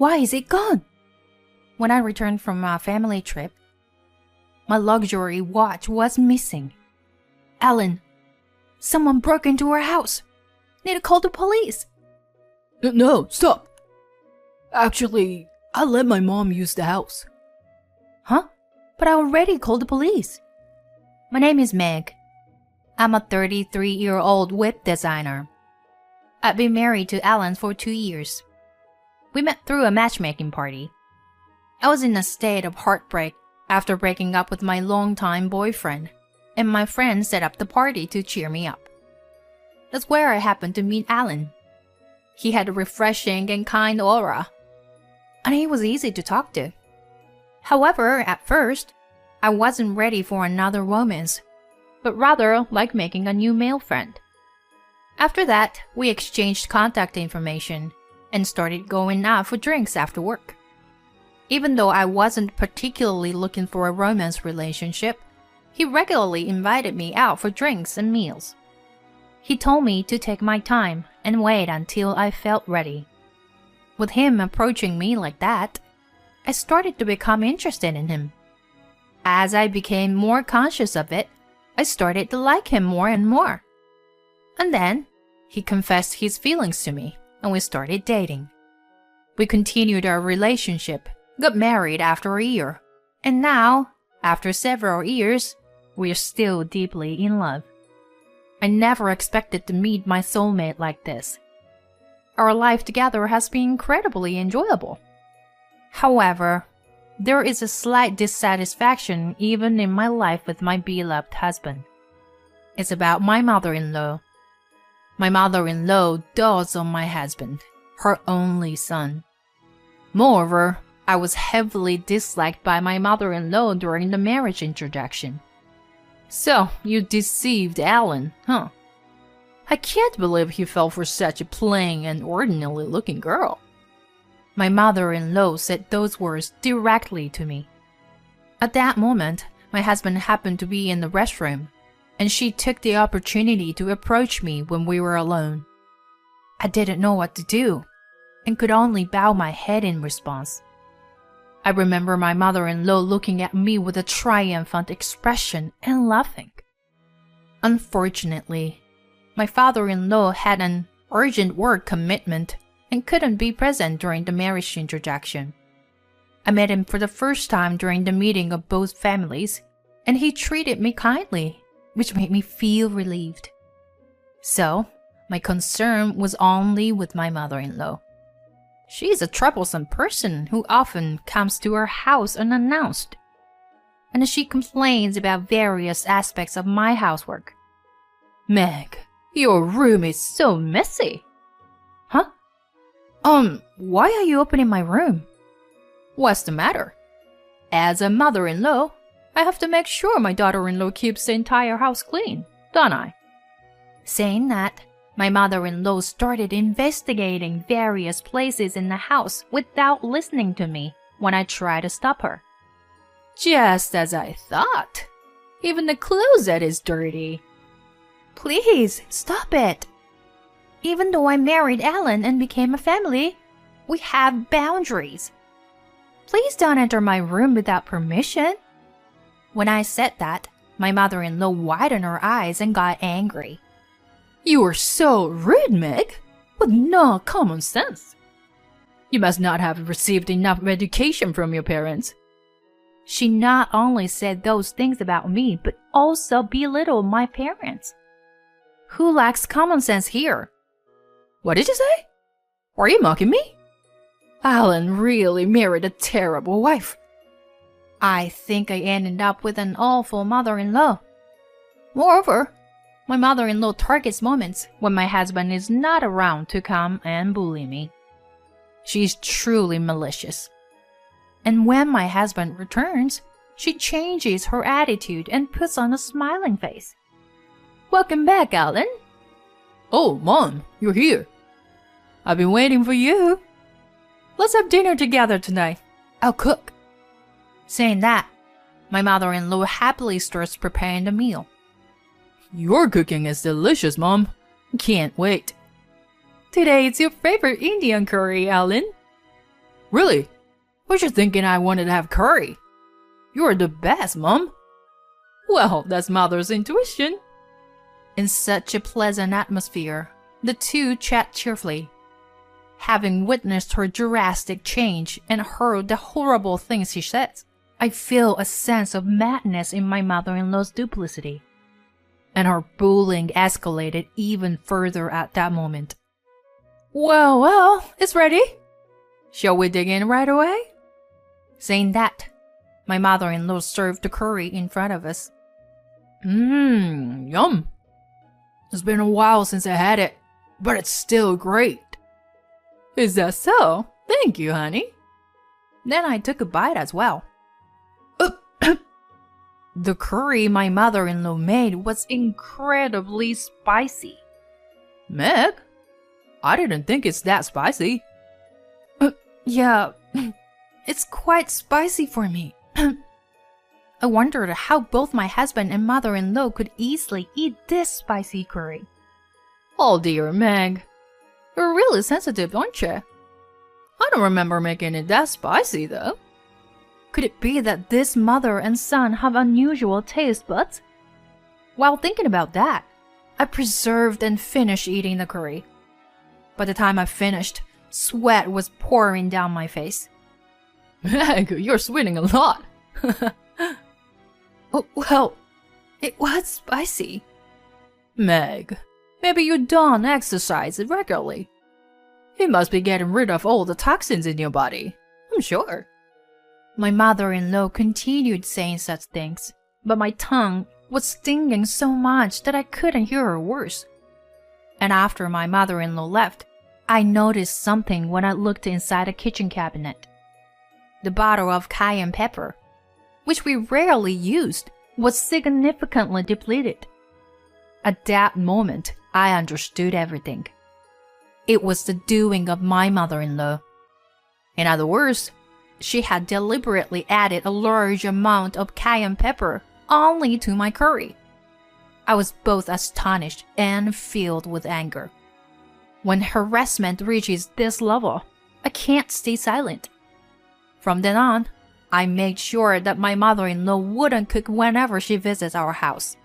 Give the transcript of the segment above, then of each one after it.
Why is it gone? When I returned from a family trip, my luxury watch was missing. Alan, someone broke into our house. Need to call the police. No, stop. Actually, I let my mom use the house. Huh? But I already called the police. My name is Meg. I'm a 33-year-old web designer. I've been married to Alan for 2 years. We met through a matchmaking party. I was in a state of heartbreak after breaking up with my longtime boyfriend, and my friend set up the party to cheer me up. That's where I happened to meet Alan. He had a refreshing and kind aura, and he was easy to talk to. However, at first, I wasn't ready for another romance, but rather like making a new male friend. After that, we exchanged contact information and started going out for drinks after work. Even though I wasn't particularly looking for a romance relationship, he regularly invited me out for drinks and meals. He told me to take my time and wait until I felt ready. With him approaching me like that, I started to become interested in him. As I became more conscious of it, I started to like him more and more. And then, he confessed his feelings to me, and we started dating. We continued our relationship, got married after a year, and now, after several years, we're still deeply in love. I never expected to meet my soulmate like this. Our life together has been incredibly enjoyable. However, there is a slight dissatisfaction even in my life with my beloved husband. It's about my mother-in-law. My mother-in-law dotes on my husband, her only son. Moreover, I was heavily disliked by my mother-in-law during the marriage introduction. So, you deceived Alan, huh? I can't believe he fell for such a plain and ordinary-looking girl. My mother-in-law said those words directly to me. At that moment, my husband happened to be in the restroom, and she took the opportunity to approach me when we were alone. I didn't know what to do, and could only bow my head in response. I remember my mother-in-law looking at me with a triumphant expression and laughing. Unfortunately, my father-in-law had an urgent work commitment and couldn't be present during the marriage introduction. I met him for the first time during the meeting of both families, and he treated me kindly, which made me feel relieved. So, my concern was only with my mother-in-law. She is a troublesome person who often comes to our house unannounced, and she complains about various aspects of my housework. Meg, your room is so messy. Huh? Why are you opening my room? What's the matter? As a mother-in-law, I have to make sure my daughter-in-law keeps the entire house clean, don't I? Saying that, my mother-in-law started investigating various places in the house without listening to me when I tried to stop her. Just as I thought. Even the closet is dirty. Please, stop it. Even though I married Alan and became a family, we have boundaries. Please don't enter my room without permission. When I said that, my mother-in-law widened her eyes and got angry. You are so rude, Meg, with no common sense. You must not have received enough education from your parents. She not only said those things about me, but also belittled my parents. Who lacks common sense here? What did you say? Are you mocking me? Alan really married a terrible wife. I think I ended up with an awful mother-in-law. Moreover, my mother-in-law targets moments when my husband is not around to come and bully me. She's truly malicious. And when my husband returns, she changes her attitude and puts on a smiling face. Welcome back, Alan. Oh, Mom, you're here. I've been waiting for you. Let's have dinner together tonight. I'll cook. Saying that, my mother-in-law happily starts preparing the meal. Your cooking is delicious, Mom. Can't wait. Today it's your favorite Indian curry, Alan. Really? Was you thinking I wanted to have curry? You're the best, Mom. Well, that's Mother's intuition. In such a pleasant atmosphere, the two chat cheerfully. Having witnessed her drastic change and heard the horrible things she said, I feel a sense of madness in my mother-in-law's duplicity. And her bullying escalated even further at that moment. Well, it's ready. Shall we dig in right away? Saying that, my mother-in-law served the curry in front of us. Yum. It's been a while since I had it, but it's still great. Is that so? Thank you, honey. Then I took a bite as well. The curry my mother-in-law made was incredibly spicy. Meg, I didn't think it's that spicy. Yeah, it's quite spicy for me. I wondered how both my husband and mother-in-law could easily eat this spicy curry. Oh dear, Meg. You're really sensitive, aren't you? I don't remember making it that spicy, though. Could it be that this mother and son have unusual taste buds? While thinking about that, I preserved and finished eating the curry. By the time I finished, sweat was pouring down my face. Meg, you're sweating a lot. Well, it was spicy. Meg, maybe you don't exercise regularly. You must be getting rid of all the toxins in your body, I'm sure. My mother-in-law continued saying such things, but my tongue was stinging so much that I couldn't hear her words. And after my mother-in-law left, I noticed something when I looked inside a kitchen cabinet. The bottle of cayenne pepper, which we rarely used, was significantly depleted. At that moment, I understood everything. It was the doing of my mother-in-law. In other words, she had deliberately added a large amount of cayenne pepper only to my curry. I was both astonished and filled with anger. When harassment reaches this level, I can't stay silent. From then on, I made sure that my mother-in-law wouldn't cook whenever she visits our house.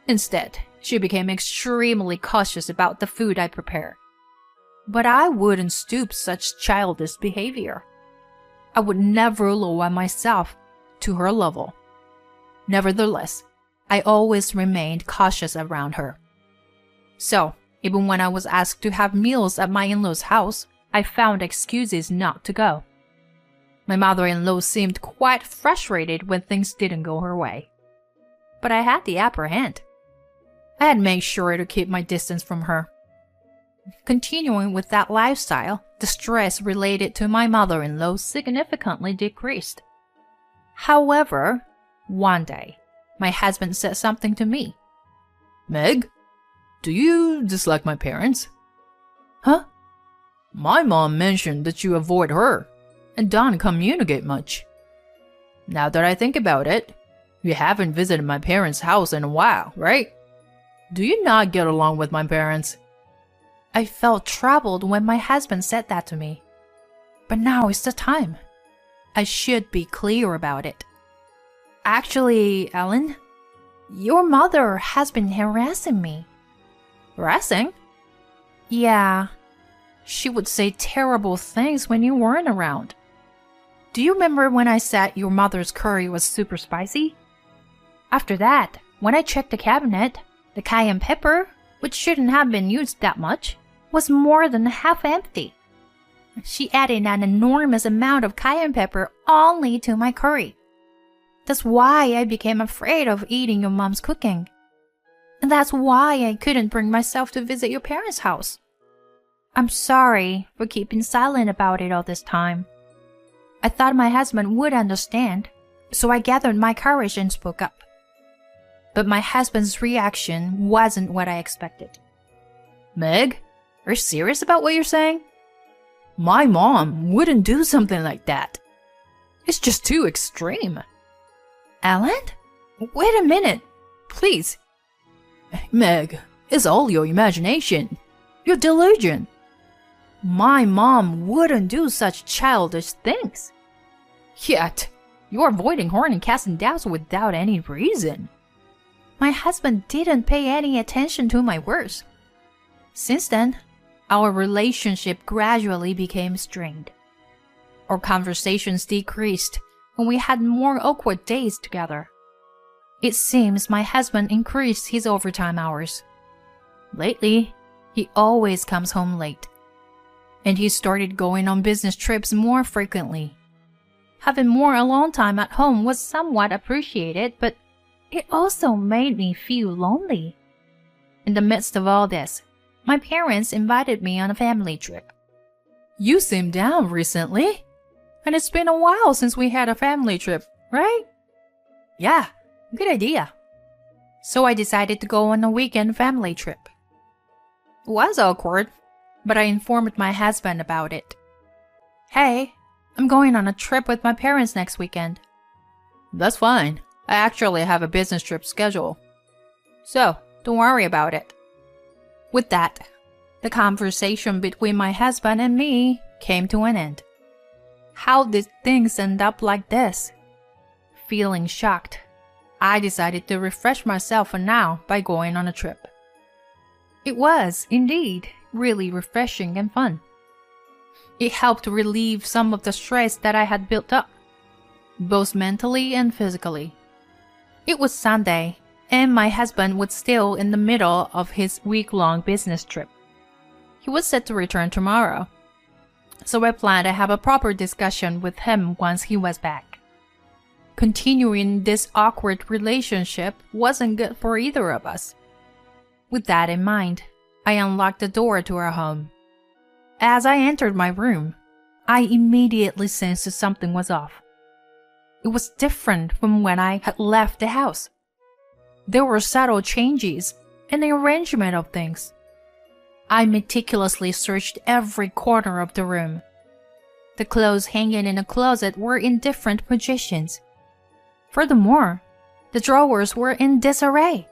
Instead, she became extremely cautious about the food I prepare. But I wouldn't stoop such childish behavior. I would never lower myself to her level. Nevertheless, I always remained cautious around her. So, even when I was asked to have meals at my in-laws' house, I found excuses not to go. My mother-in-law seemed quite frustrated when things didn't go her way. But I had the upper hand. I had made sure to keep my distance from her. Continuing with that lifestyle, the stress related to my mother-in-law significantly decreased. However, one day, my husband said something to me. Meg, do you dislike my parents? Huh? My mom mentioned that you avoid her and don't communicate much. Now that I think about it, you haven't visited my parents' house in a while, right? Do you not get along with my parents? I felt troubled when my husband said that to me. But now is the time. I should be clear about it. Actually, Ellen, your mother has been harassing me. Harassing? Yeah. She would say terrible things when you weren't around. Do you remember when I said your mother's curry was super spicy? After that, when I checked the cabinet, the cayenne pepper, which shouldn't have been used that much, was more than half empty. She added an enormous amount of cayenne pepper only to my curry. That's why I became afraid of eating your mom's cooking. And that's why I couldn't bring myself to visit your parents' house. I'm sorry for keeping silent about it all this time. I thought my husband would understand, so I gathered my courage and spoke up. But my husband's reaction wasn't what I expected. Meg, are you serious about what you're saying? My mom wouldn't do something like that. It's just too extreme. Ellen? Wait a minute, please. Meg, it's all your imagination. Your delusion. My mom wouldn't do such childish things. Yet, you're avoiding her and casting doubts without any reason. My husband didn't pay any attention to my words. Since then, our relationship gradually became strained. Our conversations decreased when we had more awkward days together. It seems my husband increased his overtime hours. Lately, he always comes home late. And he started going on business trips more frequently. Having more alone time at home was somewhat appreciated, but it also made me feel lonely. In the midst of all this, my parents invited me on a family trip. You seem down recently. And it's been a while since we had a family trip, right? Yeah, good idea. So I decided to go on a weekend family trip. It was awkward, but I informed my husband about it. Hey, I'm going on a trip with my parents next weekend. That's fine. I actually have a business trip scheduled. So, don't worry about it. With that, the conversation between my husband and me came to an end. How did things end up like this? Feeling shocked, I decided to refresh myself for now by going on a trip. It was, indeed, really refreshing and fun. It helped relieve some of the stress that I had built up, both mentally and physically. It was Sunday, and my husband was still in the middle of his week-long business trip. He was set to return tomorrow, so I planned to have a proper discussion with him once he was back. Continuing this awkward relationship wasn't good for either of us. With that in mind, I unlocked the door to our home. As I entered my room, I immediately sensed something was off. It was different from when I had left the house. There were subtle changes in the arrangement of things. I meticulously searched every corner of the room. The clothes hanging in the closet were in different positions. Furthermore, the drawers were in disarray.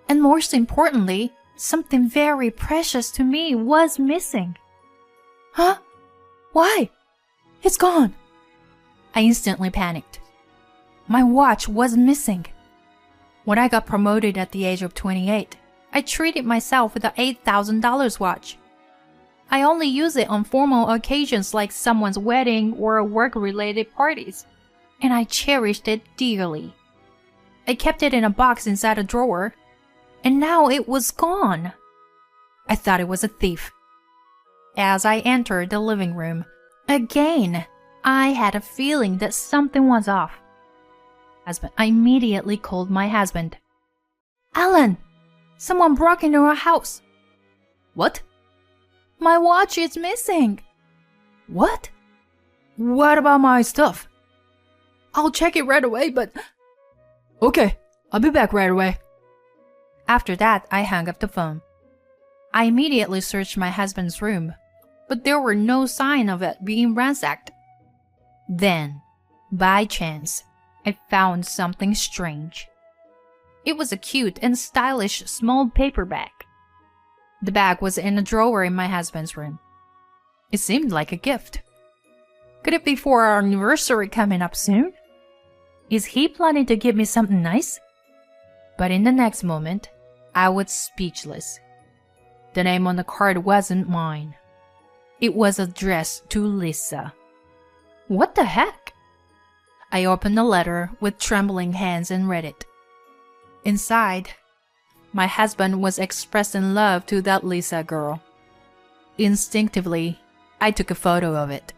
And most importantly, something very precious to me was missing. Huh? Why? It's gone. I instantly panicked. My watch was missing. When I got promoted at the age of 28, I treated myself with an $8,000 watch. I only use it on formal occasions like someone's wedding or work-related parties, and I cherished it dearly. I kept it in a box inside a drawer, and now it was gone. I thought it was a thief. As I entered the living room, again, I had a feeling that something was off. I immediately called my husband. Alan! Someone broke into our house. What? My watch is missing. What? What about my stuff? I'll check it right away, but... Okay, I'll be back right away. After that, I hung up the phone. I immediately searched my husband's room, but there were no sign of it being ransacked. Then, by chance, I found something strange. It was a cute and stylish small paper bag. The bag was in a drawer in my husband's room. It seemed like a gift. Could it be for our anniversary coming up soon? Is he planning to give me something nice? But in the next moment, I was speechless. The name on the card wasn't mine. It was addressed to Lisa. What the heck? I opened the letter with trembling hands and read it. Inside, my husband was expressing love to that Lisa girl. Instinctively, I took a photo of it.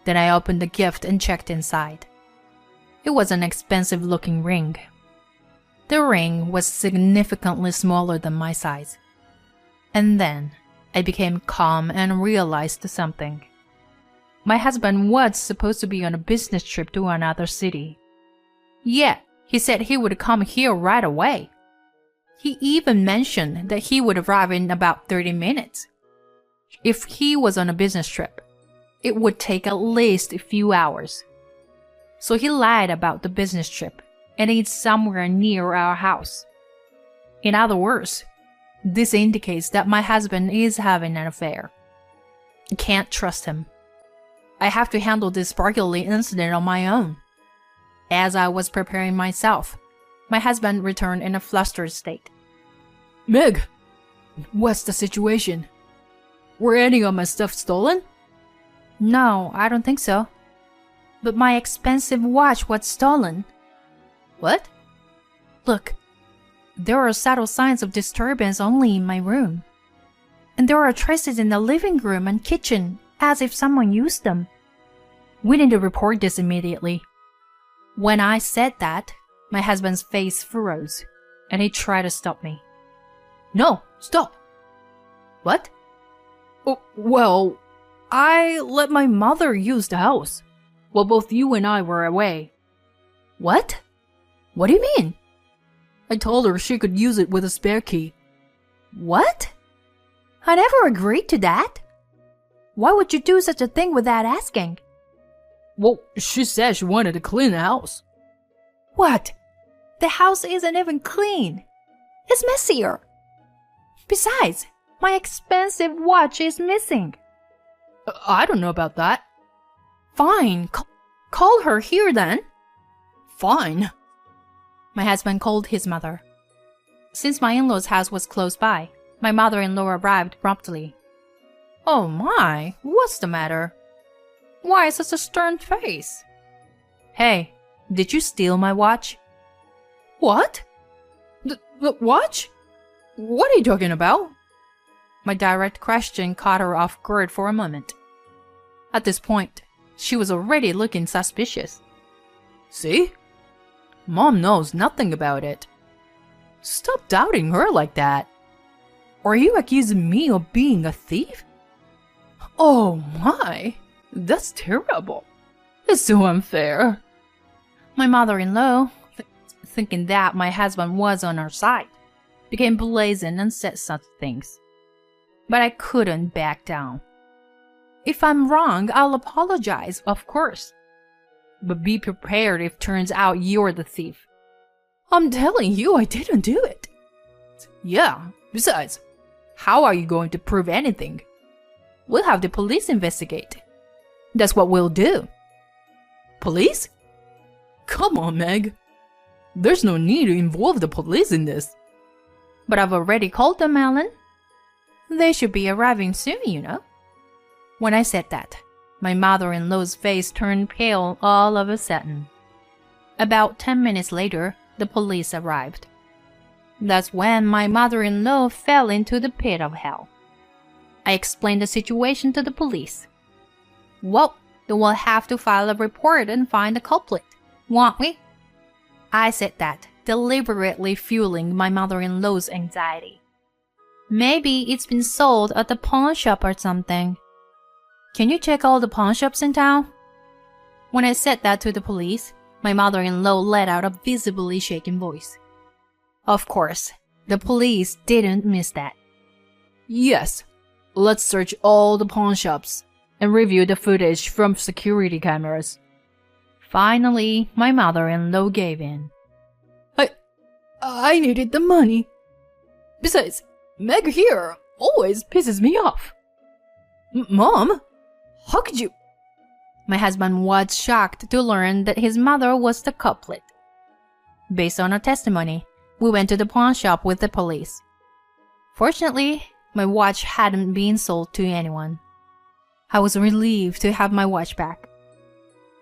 Then I opened the gift and checked inside. It was an expensive-looking ring. The ring was significantly smaller than my size. And then, I became calm and realized something. My husband was supposed to be on a business trip to another city. Yeah, he said he would come here right away. He even mentioned that he would arrive in about 30 minutes. If he was on a business trip, it would take at least a few hours. So he lied about the business trip, and it's somewhere near our house. In other words, this indicates that my husband is having an affair. Can't trust him. I have to handle this sparkly incident on my own. As I was preparing myself, my husband returned in a flustered state. Meg, what's the situation? Were any of my stuff stolen? No, I don't think so. But my expensive watch was stolen. What? Look, there are subtle signs of disturbance only in my room. And there are traces in the living room and kitchen, as if someone used them. We need to report this immediately. When I said that, my husband's face froze, and he tried to stop me. No, stop. What? Oh, well, I let my mother use the house while both you and I were away. What? What do you mean? I told her she could use it with a spare key. What? I never agreed to that. Why would you do such a thing without asking? Well, she said she wanted to clean the house. What? The house isn't even clean. It's messier. Besides, my expensive watch is missing. I don't know about that. Fine, call her here then. Fine. My husband called his mother. Since my in-laws' house was close by, my mother-in-law arrived promptly. Oh my, what's the matter? Why such a stern face? Hey, did you steal my watch? What? The watch? What are you talking about? My direct question caught her off guard for a moment. At this point, she was already looking suspicious. See? Mom knows nothing about it. Stop doubting her like that. Are you accusing me of being a thief? Oh my, that's terrible. It's so unfair. My mother-in-law, thinking that my husband was on her side, became brazen and said such things. But I couldn't back down. If I'm wrong, I'll apologize, of course. But be prepared if it turns out you're the thief. I'm telling you I didn't do it. Yeah, besides, how are you going to prove anything? We'll have the police investigate. That's what we'll do. Police? Come on, Meg. There's no need to involve the police in this. But I've already called them, Alan. They should be arriving soon, you know. When I said that, my mother-in-law's face turned pale all of a sudden. About 10 minutes later, the police arrived. That's when my mother-in-law fell into the pit of hell. I explained the situation to the police. Well, then we'll have to file a report and find the culprit, won't we? I said that, deliberately fueling my mother-in-law's anxiety. Maybe it's been sold at the pawn shop or something. Can you check all the pawn shops in town? When I said that to the police, my mother-in-law let out a visibly shaken voice. Of course, the police didn't miss that. Yes, let's search all the pawn shops and review the footage from security cameras. Finally, my mother-in-law gave in. I needed the money. Besides, Meg here always pisses me off. Mom, how could you? My husband was shocked to learn that his mother was the culprit. Based on her testimony, we went to the pawn shop with the police. Fortunately, my watch hadn't been sold to anyone. I was relieved to have my watch back.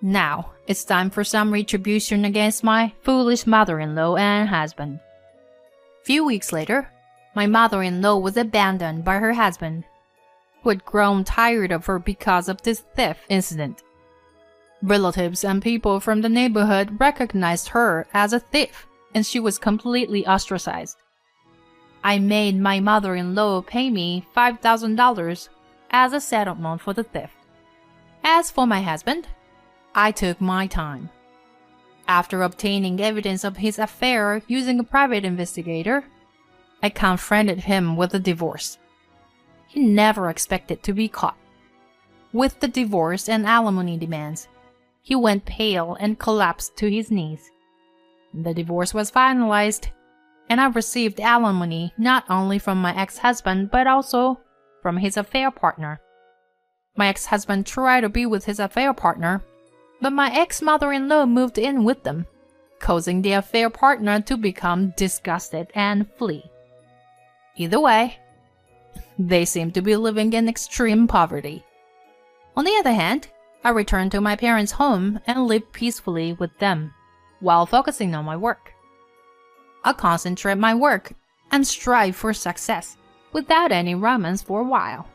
Now, it's time for some retribution against my foolish mother-in-law and husband. Few weeks later, my mother-in-law was abandoned by her husband, who had grown tired of her because of this theft incident. Relatives and people from the neighborhood recognized her as a thief, and she was completely ostracized. I made my mother-in-law pay me $5,000 as a settlement for the theft. As for my husband, I took my time. After obtaining evidence of his affair using a private investigator, I confronted him with a divorce. He never expected to be caught. With the divorce and alimony demands, he went pale and collapsed to his knees. The divorce was finalized, and I received alimony not only from my ex-husband but also from his affair partner. My ex-husband tried to be with his affair partner, but my ex-mother-in-law moved in with them, causing the affair partner to become disgusted and flee. Either way, they seem to be living in extreme poverty. On the other hand, I returned to my parents' home and lived peacefully with them, while focusing on my work. I concentrate my work and strive for success without any romance for a while.